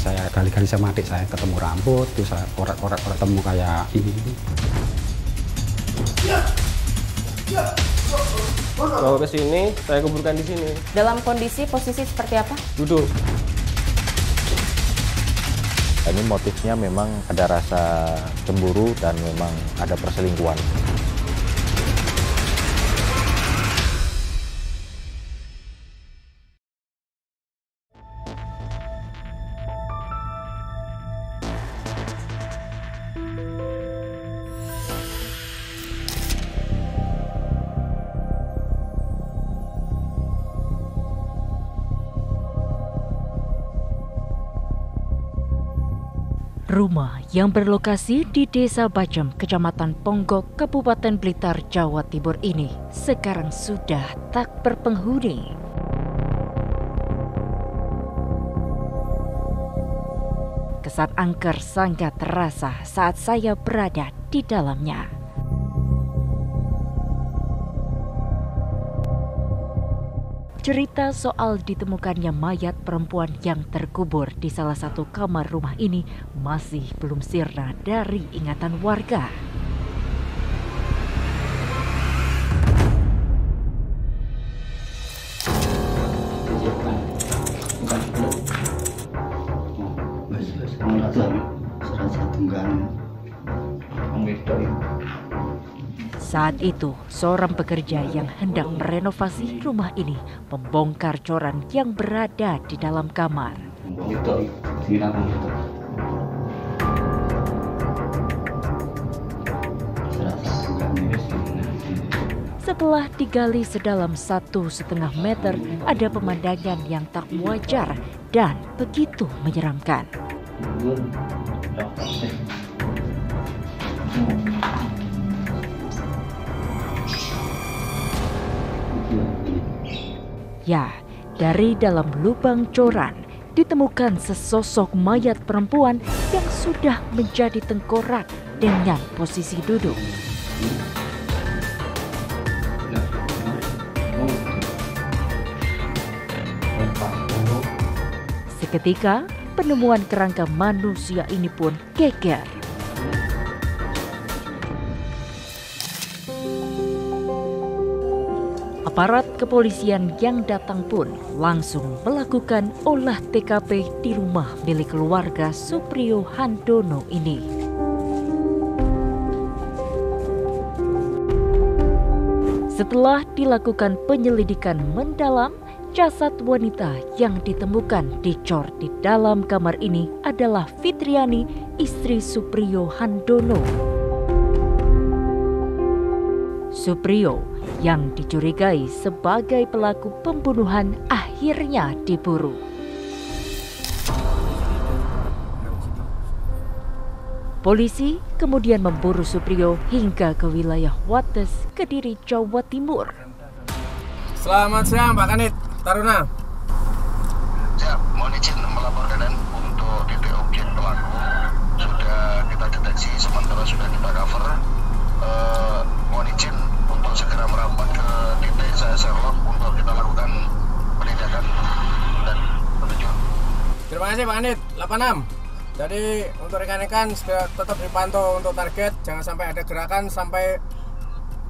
saya gali-gali sama adik saya, ketemu rambut, terus saya korek-korek ketemu kayak ini. Bawa ke sini, saya kuburkan di sini. Dalam kondisi posisi seperti apa? Duduk. Ini motifnya memang ada rasa cemburu dan memang ada perselingkuhan. Rumah yang berlokasi di Desa Bajem, Kecamatan Ponggok, Kabupaten Blitar, Jawa Timur ini sekarang sudah tak berpenghuni. Kesan angker sangat terasa saat saya berada di dalamnya. Cerita soal ditemukannya mayat perempuan yang terkubur di salah satu kamar rumah ini masih belum sirna dari ingatan warga. Saat itu, seorang pekerja yang hendak merenovasi rumah ini membongkar coran yang berada di dalam kamar. Setelah digali sedalam 1,5 meter, ada pemandangan yang tak wajar dan begitu menyeramkan. Ya, dari dalam lubang coran ditemukan sesosok mayat perempuan yang sudah menjadi tengkorak dengan posisi duduk. Seketika, penemuan kerangka manusia ini pun geger. Aparat kepolisian yang datang pun langsung melakukan olah TKP di rumah milik keluarga Suprio Handono ini. Setelah dilakukan penyelidikan mendalam, jasad wanita yang ditemukan dicor di dalam kamar ini adalah Fitriani, istri Suprio Handono. Suprio yang dicurigai sebagai pelaku pembunuhan akhirnya diburu. Polisi kemudian memburu Suprio hingga ke wilayah Wates, Kediri, Jawa Timur. Selamat siang Pak Kanit, Taruna. Siap, mohon izin melaporkan untuk titik objek pelaku sudah kita deteksi, sementara sudah kita cover. Mohon izin untuk segera merapat ke titik saya Sherlock untuk kita lakukan penindakan dan petunjuk. Terima kasih Pak Kanit, 86. Jadi untuk rekan-rekan sudah tetap dipantau untuk target, jangan sampai ada gerakan sampai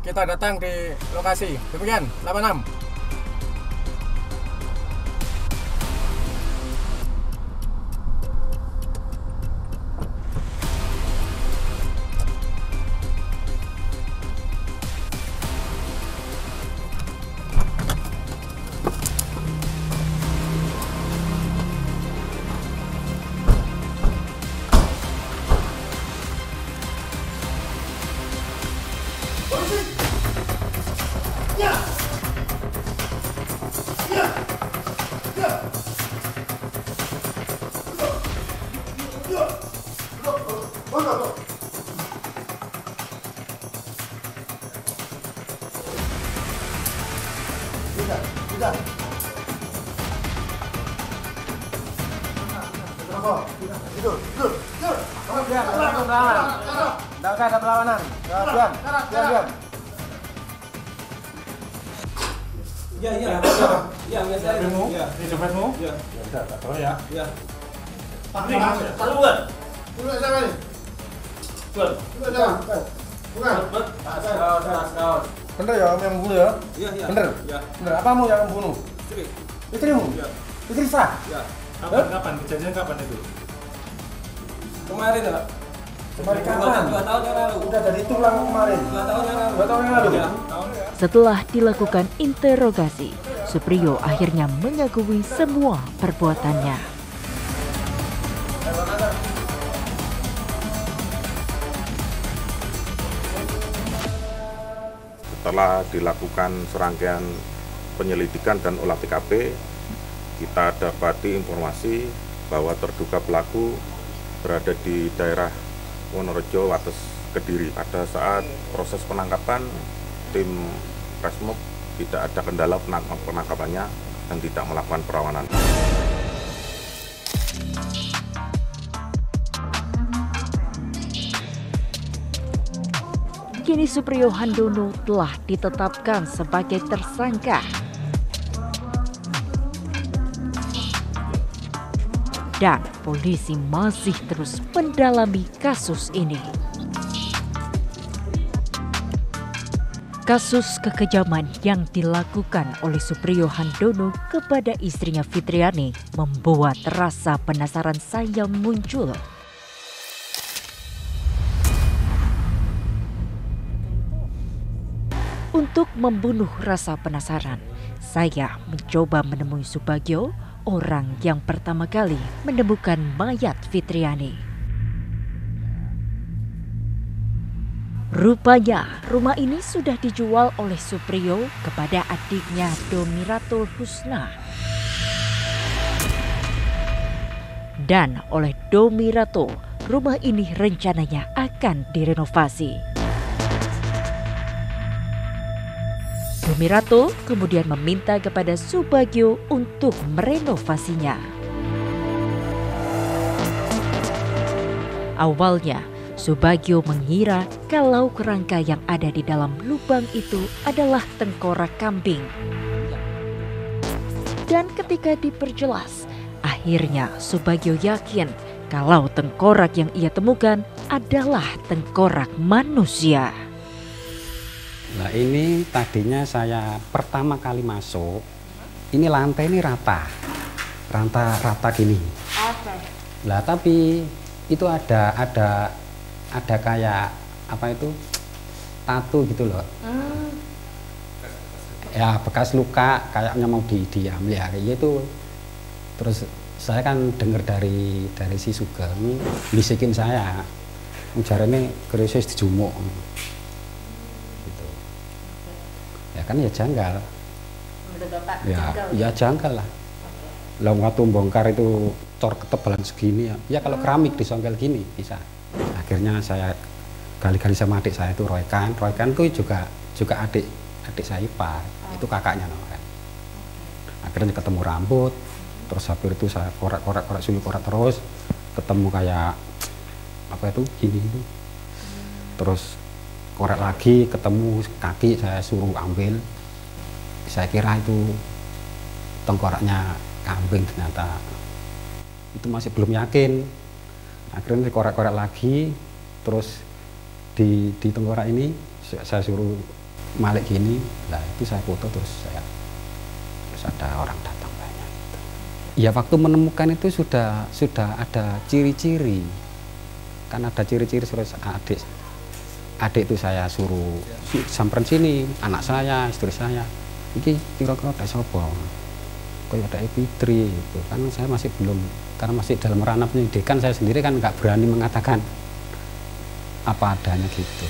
kita datang di lokasi. Demikian, 86. Tidak usah ada perlawanan. Diam. Iya. Ini dompetmu? Iya. Tak tahu ya. Iya. Bener ya kamu yang membunuh ya? Iya. Bener? Iya. Bener, apamu yang membunuh? Istri. Istrimu? Iya. Istri sah? Iya. Kapan? Kejadian kapan itu? Kemarin ya. Kemarin kapan? 2 tahun yang lalu. Udah dari tulang kemarin? 2 tahun yang lalu. 2 tahun yang lalu? Iya. Setelah dilakukan interogasi, Supriyo akhirnya mengakui semua perbuatannya. Setelah dilakukan serangkaian penyelidikan dan olah TKP, kita dapati informasi bahwa terduga pelaku berada di daerah Wonorejo, Wates, Kediri. Pada saat proses penangkapan, tim Resmob tidak ada kendala penangkapannya dan tidak melakukan perlawanan. Kini Supriyo Handono telah ditetapkan sebagai tersangka. Dan polisi masih terus mendalami kasus ini. Kasus kekejaman yang dilakukan oleh Supriyo Handono kepada istrinya Fitriani membuat rasa penasaran saya muncul. Untuk membunuh rasa penasaran, saya mencoba menemui Subagio, orang yang pertama kali menemukan mayat Fitriani. Rupanya rumah ini sudah dijual oleh Supriyo kepada adiknya Domiratul Husna. Dan oleh Domiratul, rumah ini rencananya akan direnovasi. Domiratul kemudian meminta kepada Subagio untuk merenovasinya. Awalnya, Subagio mengira kalau kerangka yang ada di dalam lubang itu adalah tengkorak kambing. Dan ketika diperjelas, akhirnya Subagio yakin kalau tengkorak yang ia temukan adalah tengkorak manusia. Nah ini tadinya saya pertama kali masuk, ini lantai ini rata gini. Lah tapi itu ada kayak apa itu tatu gitu loh. Ya bekas luka kayaknya mau diambil ya kayak gitu. Terus saya kan dengar dari si Sugeng bisikin saya, ujarane krisis dijumuk. Ya kan ya janggal. Menurut Bapak Ya janggal lah. Lah waktu bongkar itu cor ketebalan segini ya kalau keramik disongkel gini bisa. Akhirnya saya gali-gali sama adik saya itu Roykan itu juga adik saya ipar, itu kakaknya kan. Akhirnya ketemu rambut, terus habis itu saya korek suyu korek terus ketemu kayak apa itu gini itu. Terus korek lagi ketemu kaki, saya suruh ambil, saya kira itu tengkoraknya kambing, ternyata itu masih belum yakin. Akhirnya korek-korek lagi, terus di tengkorak ini saya suruh malik gini, lah itu saya foto terus ada orang datang banyak. Ya waktu menemukan itu sudah ada ciri-ciri, kan ada ciri-ciri terus adik itu saya suruh samperin sini, anak saya, istri saya. Iki kira-kira ada sapa? Kayak ada Fitri gitu. Kan saya masih belum, karena masih dalam ranah penyidikan, saya sendiri kan nggak berani mengatakan apa adanya gitu.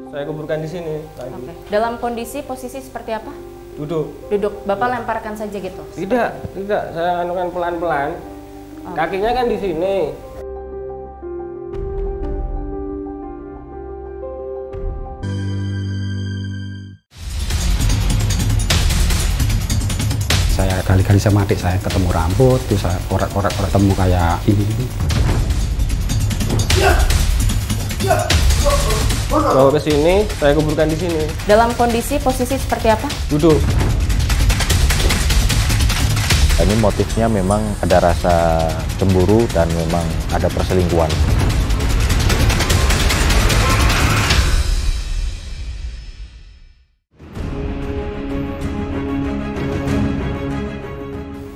Saya kuburkan di sini lagi. Oke. Dalam kondisi posisi seperti apa? Duduk. Bapak lemparkan saja gitu? Tidak. Saya anukan pelan-pelan. Kakinya kan di sini. Saya kali-kali sama adik saya ketemu rambut, terus saya korek-korek ketemu kayak ini. Bawa ke sini, saya kuburkan di sini. Dalam kondisi posisi seperti apa? Duduk. Ini motifnya memang ada rasa cemburu dan memang ada perselingkuhan.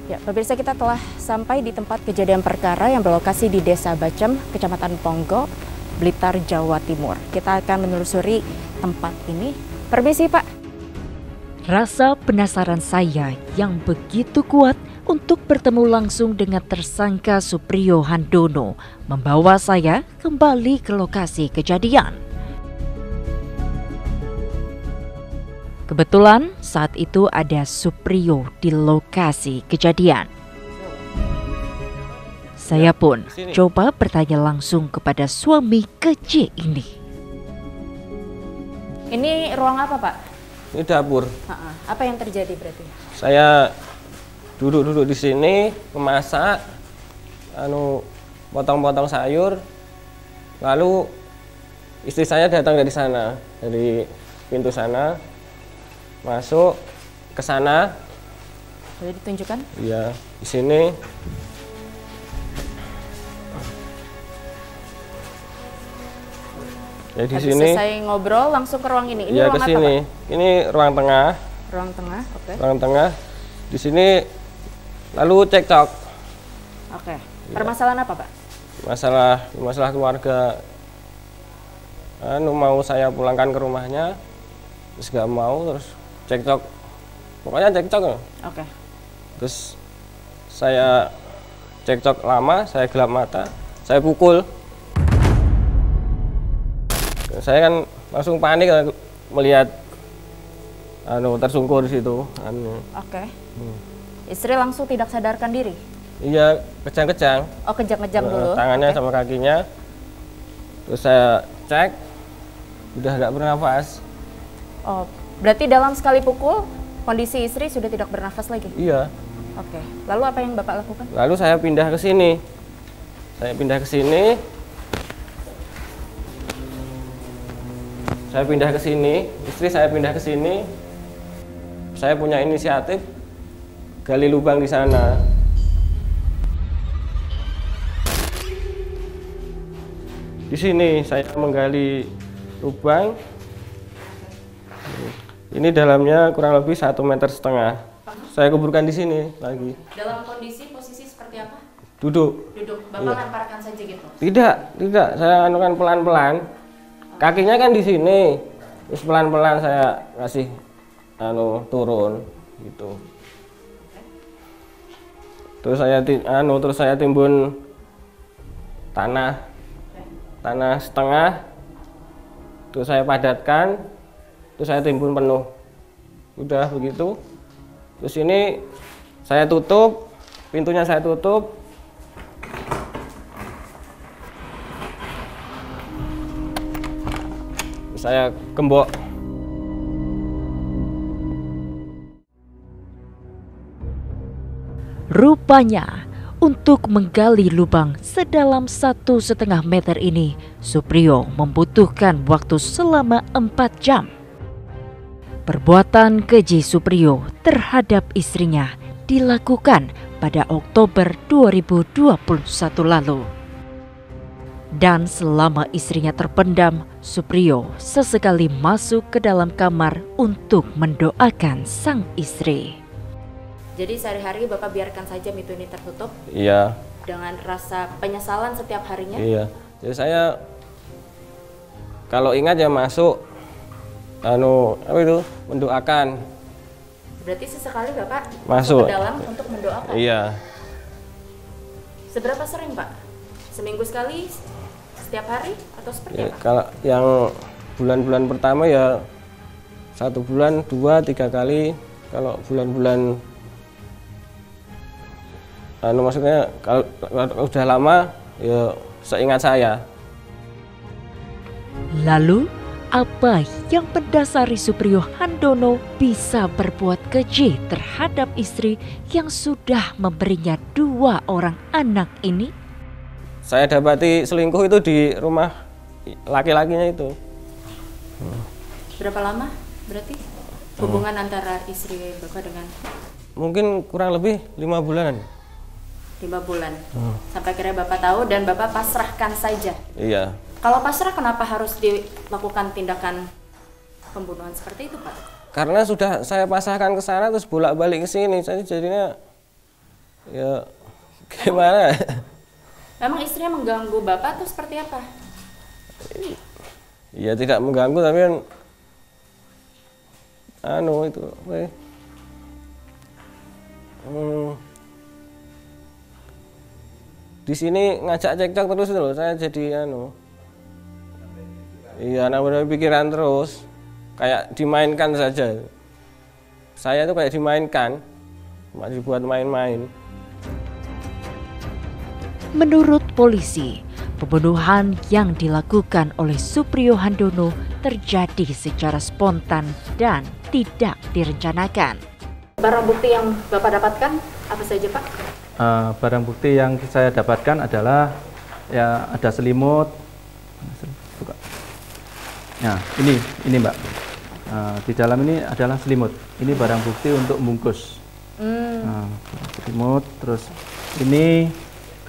Ya, pemirsa, kita telah sampai di tempat kejadian perkara yang berlokasi di Desa Bacem, Kecamatan Ponggo, Blitar, Jawa Timur. Kita akan menelusuri tempat ini. Permisi, Pak. Rasa penasaran saya yang begitu kuat untuk bertemu langsung dengan tersangka Supriyo Handono membawa saya kembali ke lokasi kejadian. Kebetulan saat itu ada Supriyo di lokasi kejadian. Saya pun coba bertanya langsung kepada suami keji ini. Ini ruang apa, Pak? Ini dapur. Apa yang terjadi berarti? Saya duduk-duduk di sini, memasak, potong-potong sayur. Lalu istri saya datang dari sana, dari pintu sana, masuk ke sana. Boleh ditunjukkan? Iya, di sini. Ya di sini. Selesai ngobrol langsung ke ruang ini. Ini ya, ruang ke sini. apa, Pak? Ini ruang tengah. Ruang tengah, oke. Ruang tengah. Di sini lalu cekcok. Oke. Permasalahan apa, Pak? Masalah keluarga. Mau saya pulangkan ke rumahnya, terus gak mau, terus cekcok. Pokoknya cekcok. Oke. Terus saya cekcok lama, saya gelap mata, saya pukul. Saya kan langsung panik melihat tersungkur di situ. Oke. Istri langsung tidak sadarkan diri? Iya, kejang-kejang. Oh, kejang-kejang dulu. Tangannya sama kakinya. Terus saya cek, udah nggak bernafas. Oh, berarti dalam sekali pukul kondisi istri sudah tidak bernafas lagi? Iya. Oke. Lalu apa yang Bapak lakukan? Lalu saya pindah ke sini. Saya pindah ke sini. Istri saya pindah ke sini. Saya punya inisiatif gali lubang di sana. Di sini saya menggali lubang. Ini dalamnya kurang lebih 1,5 meter. Saya kuburkan di sini lagi. Dalam kondisi posisi seperti apa? Duduk. Bapak lemparkan saja gitu? Tidak. Saya anukan pelan-pelan. Kakinya kan di sini. Terus pelan-pelan saya kasih turun gitu. Terus saya timbun tanah setengah. Terus saya padatkan. Terus saya timbun penuh. Udah begitu. Terus ini saya tutup, pintunya saya tutup. Saya gembok. Rupanya untuk menggali lubang sedalam 1,5 meter ini, Supriyo membutuhkan waktu selama 4 jam. Perbuatan keji Supriyo terhadap istrinya dilakukan pada Oktober 2021 lalu. Dan selama istrinya terpendam, Supriyo sesekali masuk ke dalam kamar untuk mendoakan sang istri. Jadi sehari-hari Bapak biarkan saja pintu ini tertutup? Iya. Dengan rasa penyesalan setiap harinya? Iya. Jadi saya kalau ingat ya masuk mendoakan. Berarti sesekali Bapak masuk ke dalam untuk mendoakan? Iya. Seberapa sering, Pak? Seminggu sekali? Setiap hari? Atau seperti apa? Kalau yang bulan-bulan pertama ya 1 bulan 2-3 kali. Kalau bulan-bulan maksudnya kalau udah lama ya seingat saya. Lalu apa yang mendasari Supriyo Handono bisa berbuat keji terhadap istri yang sudah memberinya 2 orang anak ini? Saya dapati selingkuh itu di rumah laki-lakinya itu. Berapa lama berarti hubungan antara istri Bapak dengan? mungkin kurang lebih 5 bulanan. 5 bulan. Sampai akhirnya Bapak tahu dan Bapak pasrahkan saja. Iya. Kalau pasrah kenapa harus dilakukan tindakan pembunuhan seperti itu, Pak? Karena sudah saya pasrahkan ke sana terus bolak-balik ke sini, saya jadinya ya gimana? Memang istrinya mengganggu Bapak atau seperti apa? Ya tidak mengganggu tapi kan itu di sini ngajak cekcok terus loh, saya jadi iya namanya pikiran terus kayak dimainkan saja. Saya tuh kayak dimainkan, cuma dibuat main-main. Menurut polisi, pembunuhan yang dilakukan oleh Supriyo Handono terjadi secara spontan dan tidak direncanakan. Barang bukti yang Bapak dapatkan apa saja, Pak? Barang bukti yang saya dapatkan adalah ya ada selimut. Nah, ini Mbak. Di dalam ini adalah selimut. Ini barang bukti untuk membungkus. Selimut, terus ini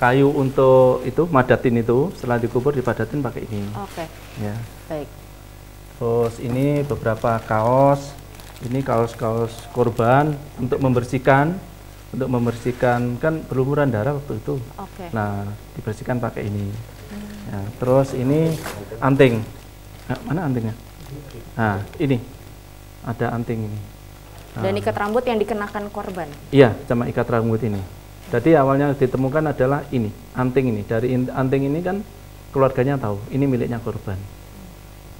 kayu untuk itu madatin itu, setelah dikubur dipadatin pakai ini. Oke. Ya. Baik. Terus ini beberapa kaos. Ini kaos-kaos korban untuk membersihkan kan berlumuran darah waktu itu. Oke. Nah, dibersihkan pakai ini. Ya, terus ini anting. Nah, mana antingnya? Nah, ini ada anting ini. Dan ikat rambut yang dikenakan korban. Iya, sama ikat rambut ini. Jadi awalnya ditemukan adalah ini, anting ini. Dari anting ini kan keluarganya tahu, ini miliknya korban.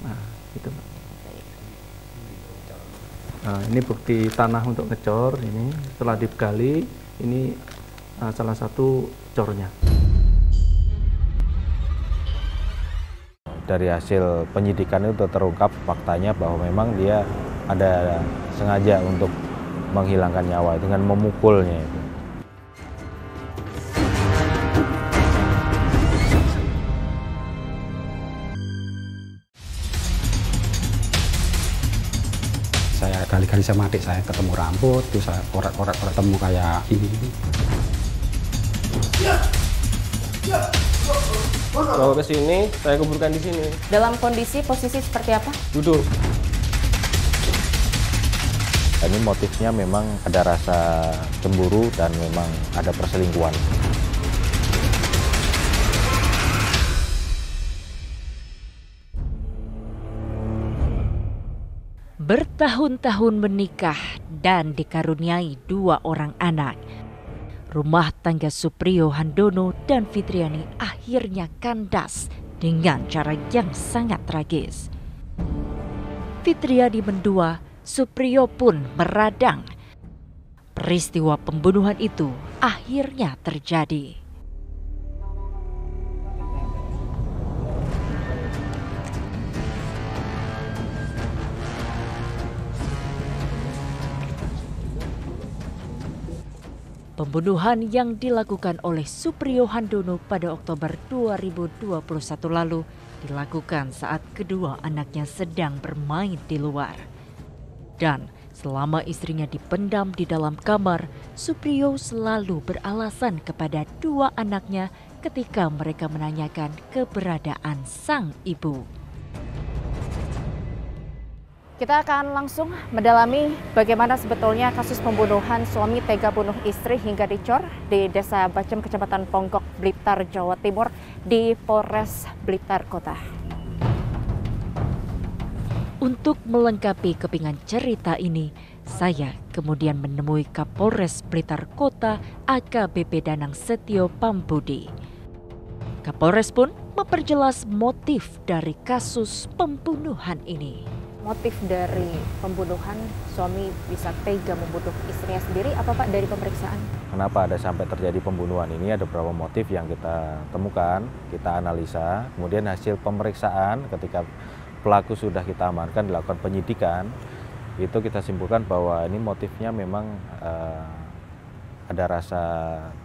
Nah, itu. Nah, ini bukti tanah untuk ngecor ini. Setelah digali, ini salah satu cornya. Dari hasil penyidikan itu terungkap faktanya bahwa memang dia ada sengaja untuk menghilangkan nyawa dengan memukulnya itu. Saya kali-kali sama adik saya ketemu rambut, terus saya korek-korek ketemu kayak ini. Bawa ke sini, saya kuburkan di sini. Dalam kondisi posisi seperti apa? Duduk. Ini motifnya memang ada rasa cemburu dan memang ada perselingkuhan. Bertahun-tahun menikah dan dikaruniai 2 orang anak, rumah tangga Supriyo Handono dan Fitriani akhirnya kandas dengan cara yang sangat tragis. Fitriani mendua, Supriyo pun meradang. Peristiwa pembunuhan itu akhirnya terjadi. Pembunuhan yang dilakukan oleh Supriyo Handono pada Oktober 2021 lalu dilakukan saat kedua anaknya sedang bermain di luar. Dan selama istrinya dipendam di dalam kamar, Supriyo selalu beralasan kepada 2 anaknya ketika mereka menanyakan keberadaan sang ibu. Kita akan langsung mendalami bagaimana sebetulnya kasus pembunuhan suami tega bunuh istri hingga dicor di Desa Bacem, Kecamatan Ponggok, Blitar, Jawa Timur di Polres Blitar Kota. Untuk melengkapi kepingan cerita ini, saya kemudian menemui Kapolres Blitar Kota AKBP Danang Setio Pambudi. Kapolres pun memperjelas motif dari kasus pembunuhan ini. Motif dari pembunuhan suami bisa tega membunuh istrinya sendiri apa Pak dari pemeriksaan? Kenapa ada sampai terjadi pembunuhan ini? Ada beberapa motif yang kita temukan, kita analisa, kemudian hasil pemeriksaan ketika pelaku sudah kita amankan, dilakukan penyidikan, itu kita simpulkan bahwa ini motifnya memang ada rasa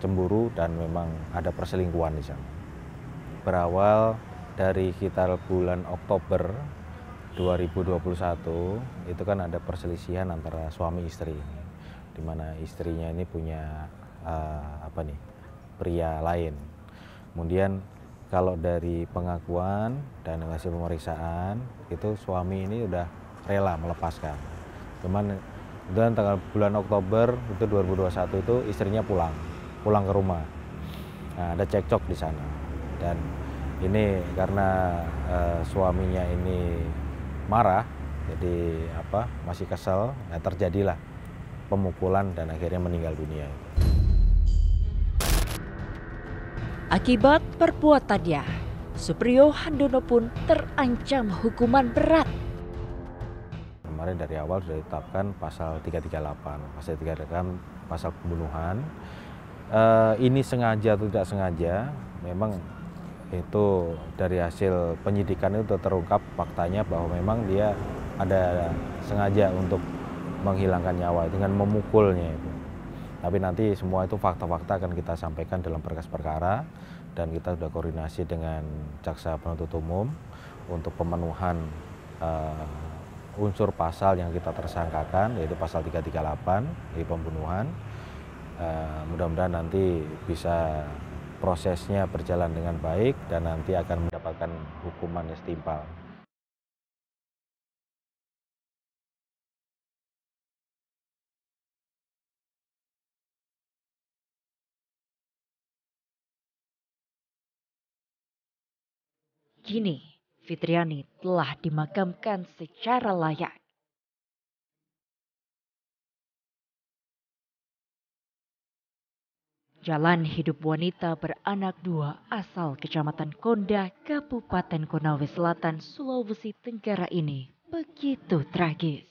cemburu dan memang ada perselingkuhan di sana. Berawal dari sekitar bulan Oktober 2021 itu kan ada perselisihan antara suami istri. di mana istrinya ini punya pria lain. Kemudian kalau dari pengakuan dan hasil pemeriksaan itu suami ini udah rela melepaskan. Cuman dan bulan Oktober itu 2021 itu istrinya pulang ke rumah. Nah, ada cekcok di sana. Dan ini karena suaminya ini marah, jadi masih kesel, nah terjadilah pemukulan dan akhirnya meninggal dunia. Akibat perbuatannya, Supriyo Handono pun terancam hukuman berat. Kemarin dari awal sudah ditetapkan pasal 338, pasal pembunuhan. Ini sengaja atau tidak sengaja, memang itu dari hasil penyidikan itu terungkap faktanya bahwa memang dia ada sengaja untuk menghilangkan nyawa dengan memukulnya itu. Tapi nanti semua itu fakta-fakta akan kita sampaikan dalam berkas perkara, dan kita sudah koordinasi dengan jaksa penuntut umum untuk pemenuhan unsur pasal yang kita tersangkakan, yaitu pasal 338 di pembunuhan. Mudah-mudahan nanti bisa prosesnya berjalan dengan baik dan nanti akan mendapatkan hukuman yang setimpal. Kini, Fitriani telah dimakamkan secara layak. Jalan hidup wanita beranak dua asal Kecamatan Konda, Kabupaten Konawe Selatan, Sulawesi Tenggara ini begitu tragis.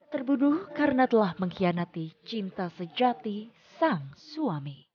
Terbunuh karena telah mengkhianati cinta sejati sang suami.